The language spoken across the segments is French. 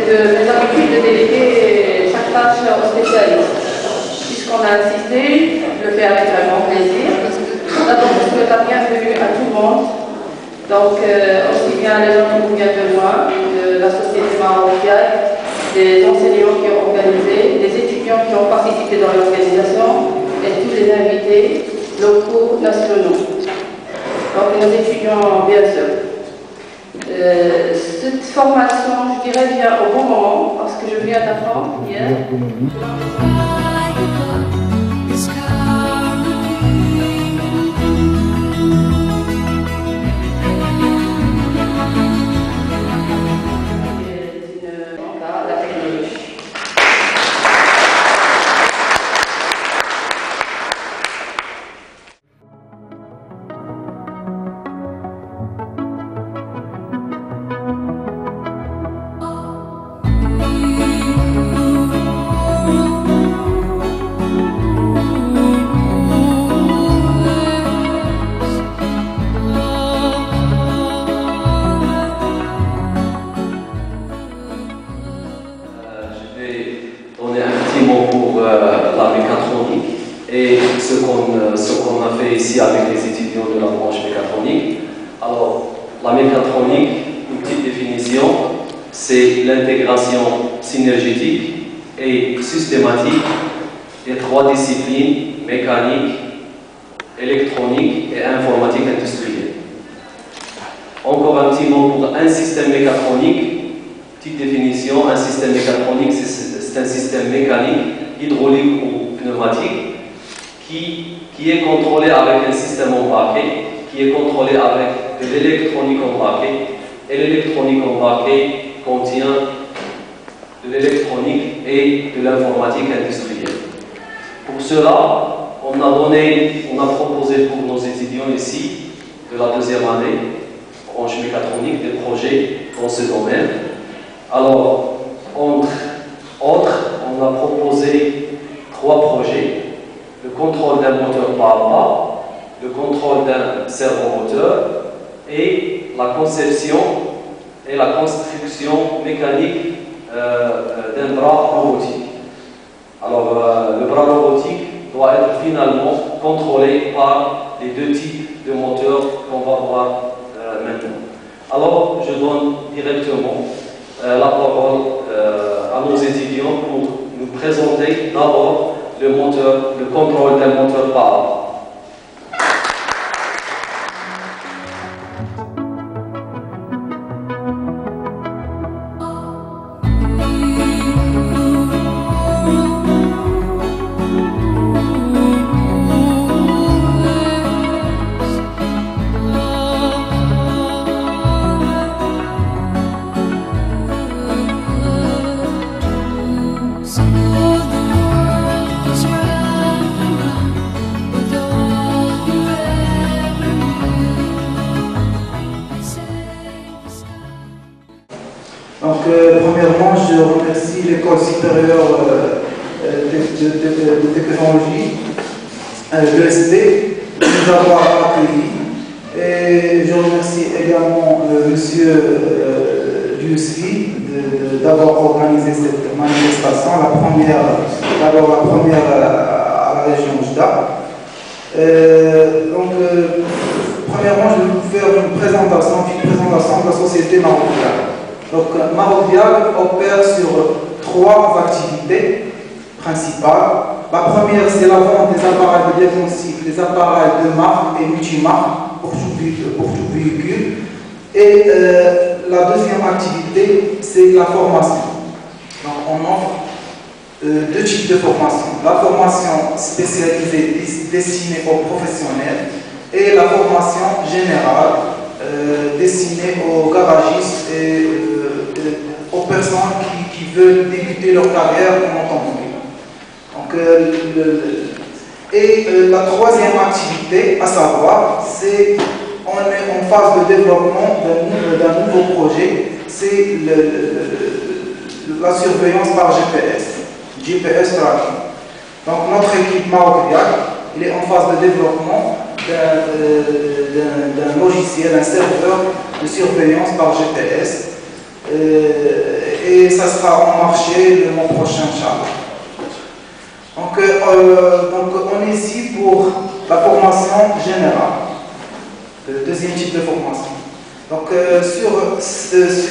Et l'habitude de déléguer chaque tâche aux spécialistes. Puisqu'on a insisté, je le fais avec vraiment plaisir. D'abord, je souhaite la bienvenue à tout le monde. Donc, aussi bien les gens qui nous viennent de loin, de la société marocaine, des enseignants qui ont organisé, des étudiants qui ont participé dans l'organisation et tous les invités locaux, nationaux. Donc, nos étudiants, bien sûr. Cette formation, je dirais, vient au bon moment parce que je viens d'apprendre hier. La technologie. Pour la mécatronique et ce qu'on a fait ici avec les étudiants de la branche mécatronique. Alors, la mécatronique, une petite définition, c'est l'intégration synergétique et systématique des trois disciplines mécanique, électronique et informatique industrielle. Encore un petit mot pour un système mécatronique. Petite définition, un système mécatronique, c'est un système mécanique, hydraulique ou pneumatique qui est contrôlé avec un système embarqué, qui est contrôlé avec de l'électronique embarquée. Et l'électronique embarquée contient de l'électronique et de l'informatique industrielle. Pour cela, on a proposé pour nos étudiants ici, de la deuxième année, branche mécatronique, des projets dans ce domaine. Alors, entre autres, on a proposé 3 projets. Le contrôle d'un moteur pas à pas, le contrôle d'un servomoteur et la conception et la construction mécanique d'un bras robotique. Alors, le bras robotique doit être finalement contrôlé par les 2 types de moteurs qu'on va voir maintenant. Alors, je donne directement la parole à nos étudiants pour nous présenter d'abord le contrôle d'un moteur pas à pas. Donc, premièrement, je remercie l'École supérieure de technologie, l'EST, de nous avoir accueillis. Et je remercie également M. Dioussi d'avoir organisé cette manifestation, d'abord la première à la région Jda. Premièrement, je vais vous faire une petite présentation de la société marocaine. Donc, Maroc Diag opère sur 3 activités principales. La première, c'est la vente des appareils de diagnostic, des appareils de marque et multimarque pour tout véhicule. Et la deuxième activité, c'est la formation. Donc, on offre 2 types de formation. La formation spécialisée destinée aux professionnels et la formation générale destinée aux garagistes et aux personnes qui veulent débuter leur carrière en automobile. Donc, la troisième activité, à savoir, c'est on est en phase de développement d'un nouveau projet, c'est la surveillance par GPS tracking. Donc notre équipe Maroc Diag, il est en phase de développement d'un logiciel, un serveur de surveillance par GPS. Et ça sera en marché le mois prochain, Inch'Allah. Donc on est ici pour la formation générale, le deuxième type de formation. Donc sur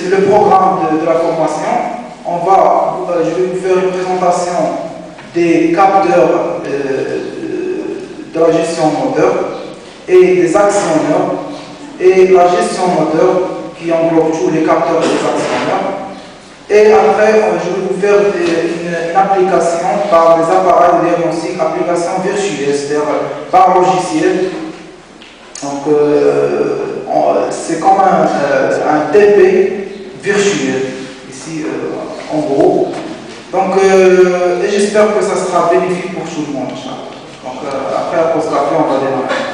le programme de la formation, je vais vous faire une présentation des capteurs de la gestion moteur et des actionneurs et la gestion moteur qui englobe tous les capteurs et les actionneurs. Et après, je vais vous faire une application par des appareils de diagnostic, application virtuelle, c'est-à-dire par logiciel. Donc, c'est comme un TP virtuel, ici en gros. Donc, et j'espère que ça sera bénéfique pour tout le monde. Donc, après la pause café, on va démarrer.